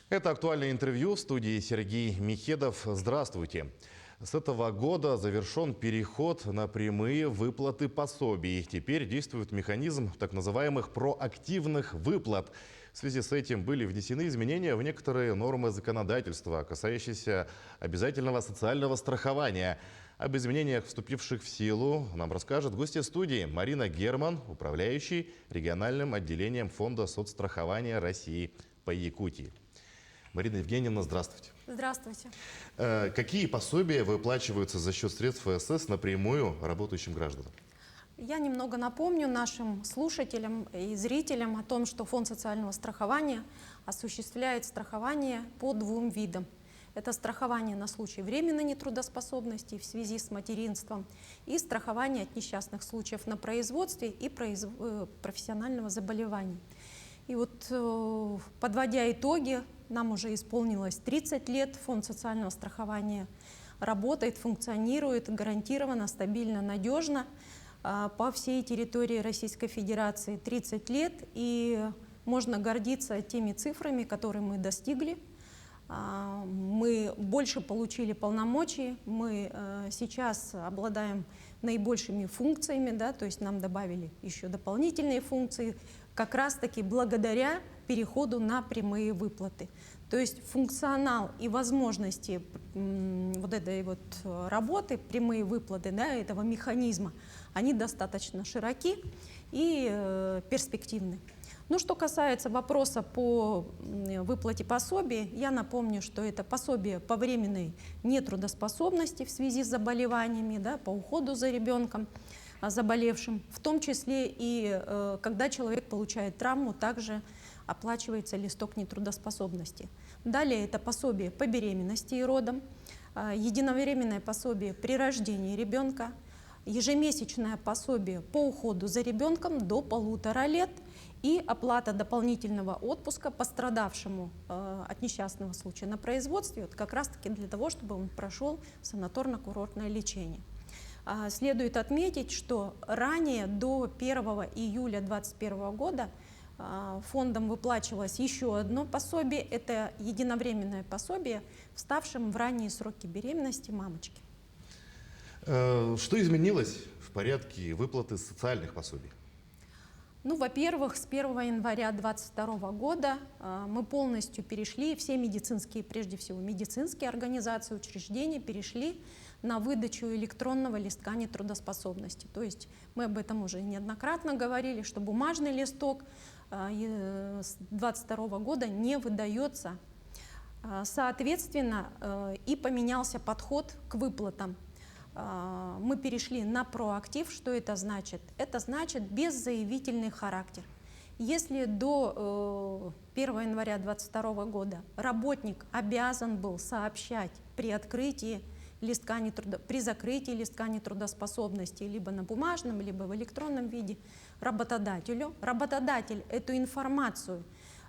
Это актуальное интервью в студии Сергей Михедов. Здравствуйте. С этого года завершен переход на прямые выплаты пособий. Теперь действует механизм так называемых проактивных выплат. В связи с этим были внесены изменения в некоторые нормы законодательства, касающиеся обязательного социального страхования. Об изменениях, вступивших в силу, нам расскажет гостья студии Марина Герман, управляющий региональным отделением Фонда соцстрахования России по Якутии. Марина Евгеньевна, здравствуйте. Здравствуйте. Какие пособия выплачиваются за счет средств ФСС напрямую работающим гражданам? Я немного напомню нашим слушателям и зрителям о том, что Фонд социального страхования осуществляет страхование по двум видам. Это страхование на случай временной нетрудоспособности в связи с материнством и страхование от несчастных случаев на производстве и профессионального заболевания. И вот, подводя итоги, нам уже исполнилось 30 лет, Фонд социального страхования работает, функционирует гарантированно, стабильно, надежно по всей территории Российской Федерации. 30 лет, и можно гордиться теми цифрами, которые мы достигли. Мы больше получили полномочий, мы сейчас обладаем наибольшими функциями, да, то есть нам добавили еще дополнительные функции, как раз-таки благодаря переходу на прямые выплаты. То есть функционал и возможности вот этой вот работы, прямые выплаты, да, этого механизма, они достаточно широки и перспективны. Ну, что касается вопроса по выплате пособий, я напомню, что это пособие по временной нетрудоспособности в связи с заболеваниями, да, по уходу за ребенком заболевшим, в том числе и когда человек получает травму, также оплачивается листок нетрудоспособности. Далее это пособие по беременности и родам, единовременное пособие при рождении ребенка, ежемесячное пособие по уходу за ребенком до 1,5 лет и оплата дополнительного отпуска пострадавшему от несчастного случая на производстве, вот как раз-таки для того, чтобы он прошел санаторно-курортное лечение. Следует отметить, что ранее, до 1 июля 2021 года, фондом выплачивалось еще одно пособие, это единовременное пособие вставшим в ранние сроки беременности мамочки. Что изменилось в порядке выплаты социальных пособий? Ну, во-первых, с 1 января 2022 года мы полностью перешли, все медицинские, прежде всего медицинские организации, учреждения перешли на выдачу электронного листка нетрудоспособности. То есть мы об этом уже неоднократно говорили, что бумажный листок с 2022 года не выдается. Соответственно, и поменялся подход к выплатам. Мы перешли на проактив. Что это значит? Это значит беззаявительный характер. Если до 1 января 2022 года работник обязан был сообщать при закрытии листка нетрудоспособности либо на бумажном, либо в электронном виде работодателю, работодатель эту информацию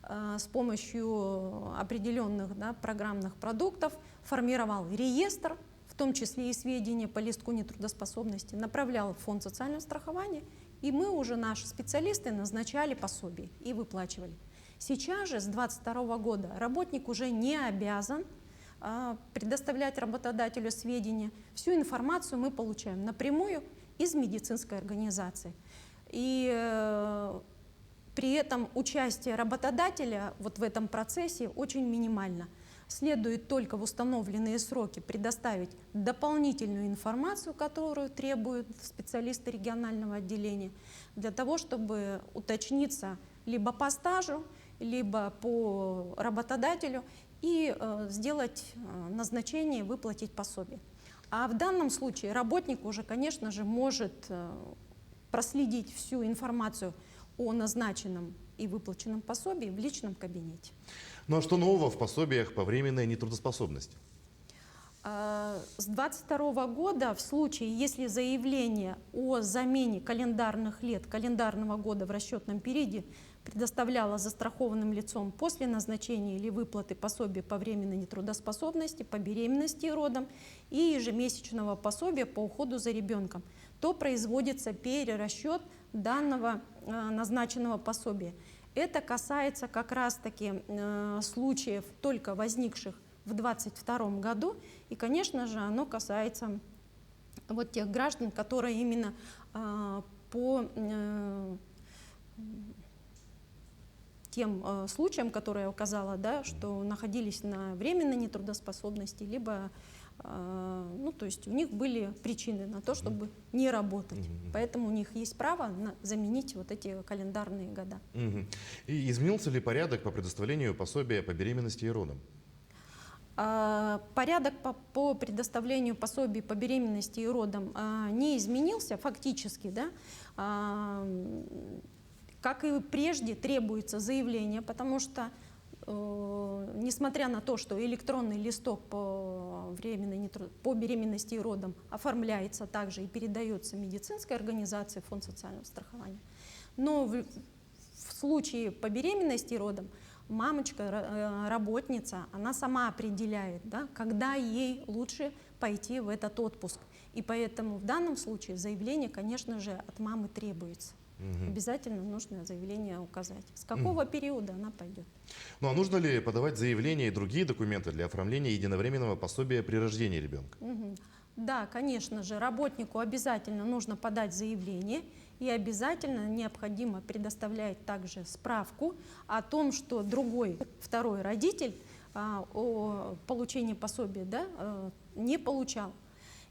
с помощью определенных, да, программных продуктов формировал реестр, в том числе и сведения по листку нетрудоспособности, направлял в Фонд социального страхования, и мы уже, наши специалисты, назначали пособие и выплачивали. Сейчас же, с 2022 года, работник уже не обязан предоставлять работодателю сведения. Всю информацию мы получаем напрямую из медицинской организации. И при этом участие работодателя вот в этом процессе очень минимально. Следует только в установленные сроки предоставить дополнительную информацию, которую требуют специалисты регионального отделения, для того, чтобы уточниться либо по стажу, либо по работодателю и сделать назначение, выплатить пособие. А в данном случае работник уже, конечно же, может проследить всю информацию о назначенном и выплаченном пособии в личном кабинете. Ну а что нового в пособиях по временной нетрудоспособности? С 2022 года в случае, если заявление о замене календарных лет календарного года в расчетном периоде предоставляло застрахованным лицом после назначения или выплаты пособия по временной нетрудоспособности, по беременности и родам и ежемесячного пособия по уходу за ребенком, то производится перерасчет данного назначенного пособия. Это касается как раз-таки случаев, только возникших в 2022 году. И, конечно же, оно касается вот тех граждан, которые именно по тем случаям, которые я указала, да, что находились на временной нетрудоспособности, либо ну, то есть у них были причины на то, чтобы не работать. Поэтому у них есть право заменить вот эти календарные года. И изменился ли порядок по предоставлению пособия по беременности и родам? Порядок по предоставлению пособий по беременности и родам не изменился фактически, да? Как и прежде, требуется заявление, потому что, несмотря на то, что электронный листок по беременности и родам оформляется также и передается медицинской организации Фонд социального страхования, но в случае по беременности и родам мамочка, работница, она сама определяет, да, когда ей лучше пойти в этот отпуск. И поэтому в данном случае заявление, конечно же, от мамы требуется. Обязательно нужно заявление указать. С какого периода она пойдет. Ну а нужно ли подавать заявление и другие документы для оформления единовременного пособия при рождении ребенка? Да, конечно же, работнику обязательно нужно подать заявление, и обязательно необходимо предоставлять также справку о том, что второй родитель о получении пособия, да, не получал.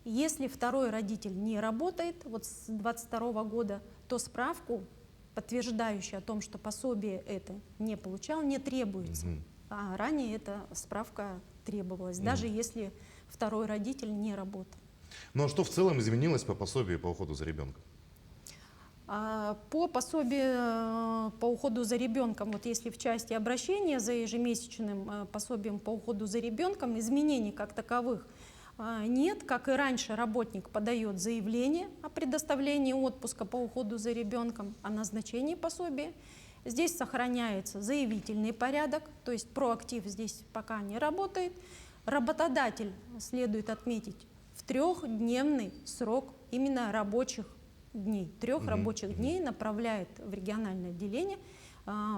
Если второй родитель не работает вот с 2022 года, то справку, подтверждающую о том, что пособие это не получал, не требуется. А ранее эта справка требовалась, даже если второй родитель не работал. Ну а что в целом изменилось по пособию по уходу за ребенком? По пособию по уходу за ребенком, вот если в части обращения за ежемесячным пособием по уходу за ребенком, изменений как таковых нет. Как и раньше, работник подает заявление о предоставлении отпуска по уходу за ребенком, о назначении пособия. Здесь сохраняется заявительный порядок, то есть проактив здесь пока не работает. Работодатель, следует отметить, в трехдневный срок именно рабочих дней, 3 рабочих дней направляет в региональное отделение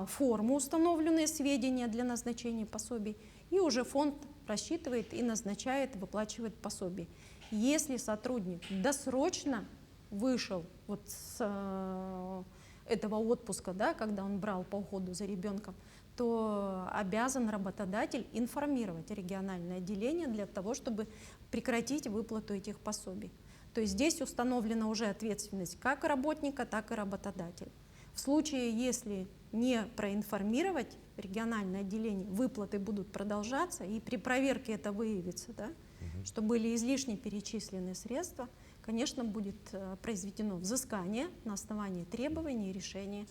форму, установленные сведения для назначения пособий, и уже фонд рассчитывает и назначает, выплачивает пособие. Если сотрудник досрочно вышел вот с этого отпуска, да, когда он брал по уходу за ребенком, то обязан работодатель информировать региональное отделение для того, чтобы прекратить выплату этих пособий. То есть здесь установлена уже ответственность как работника, так и работодателя. В случае, если не проинформировать региональное отделение, выплаты будут продолжаться, и при проверке это выявится, да, что были излишне перечислены средства, конечно, будет произведено взыскание на основании требований и решения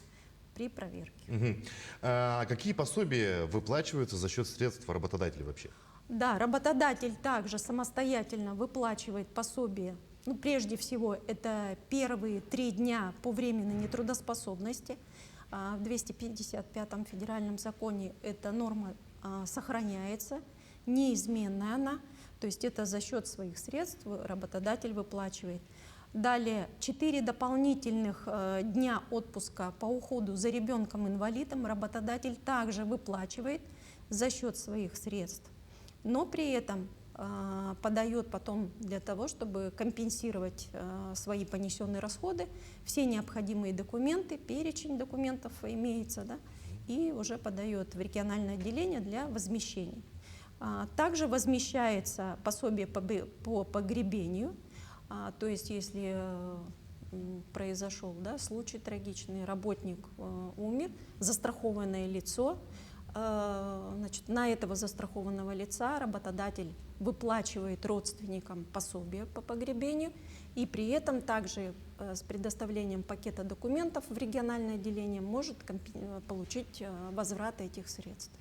при проверке. А какие пособия выплачиваются за счет средств работодателя вообще? Да, работодатель также самостоятельно выплачивает пособие. Ну, прежде всего, это первые 3 дня по временной нетрудоспособности. В 255-м федеральном законе эта норма сохраняется, неизменная она, то есть это за счет своих средств работодатель выплачивает. Далее 4 дополнительных дня отпуска по уходу за ребенком-инвалидом работодатель также выплачивает за счет своих средств, но при этом подает потом для того, чтобы компенсировать свои понесенные расходы, все необходимые документы, перечень документов имеется, да, и уже подает в региональное отделение для возмещения. Также возмещается пособие по погребению, то есть если произошел, да, случай трагичный, работник умер, застрахованное лицо, значит, на этого застрахованного лица работодатель выплачивает родственникам пособие по погребению, и при этом также с предоставлением пакета документов в региональное отделение может получить возврат этих средств.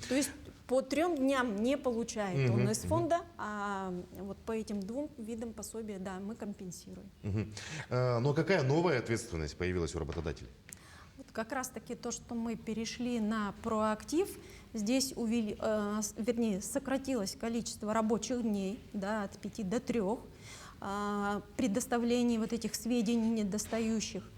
То есть по 3 дням не получает он из фонда, а вот по этим 2 видам пособия, да, мы компенсируем. Но какая новая ответственность появилась у работодателей? Как раз-таки то, что мы перешли на проактив, здесь сократилось количество рабочих дней, да, от 5 до 3, предоставление вот этих сведений недостающих.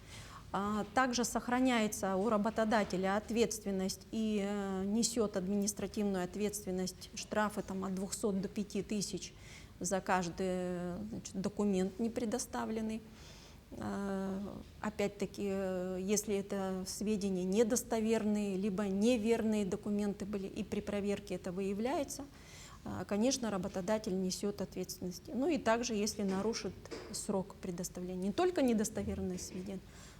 Также сохраняется у работодателя ответственность и несет административную ответственность, штрафы там, от 200 до 5000 за каждый, значит, документ не предоставленный. Опять-таки, если это сведения недостоверные, либо неверные документы были, и при проверке это выявляется, конечно, работодатель несет ответственность. Ну и также, если нарушит срок предоставления, не только недостоверные сведения,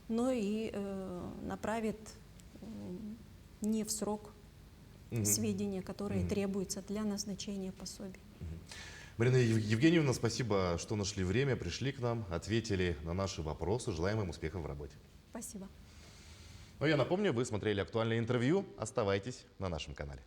но и направит не в срок сведения, которые требуются для назначения пособий. Марина Евгеньевна, спасибо, что нашли время, пришли к нам, ответили на наши вопросы. Желаем вам успехов в работе. Спасибо. Ну, я напомню, вы смотрели актуальное интервью. Оставайтесь на нашем канале.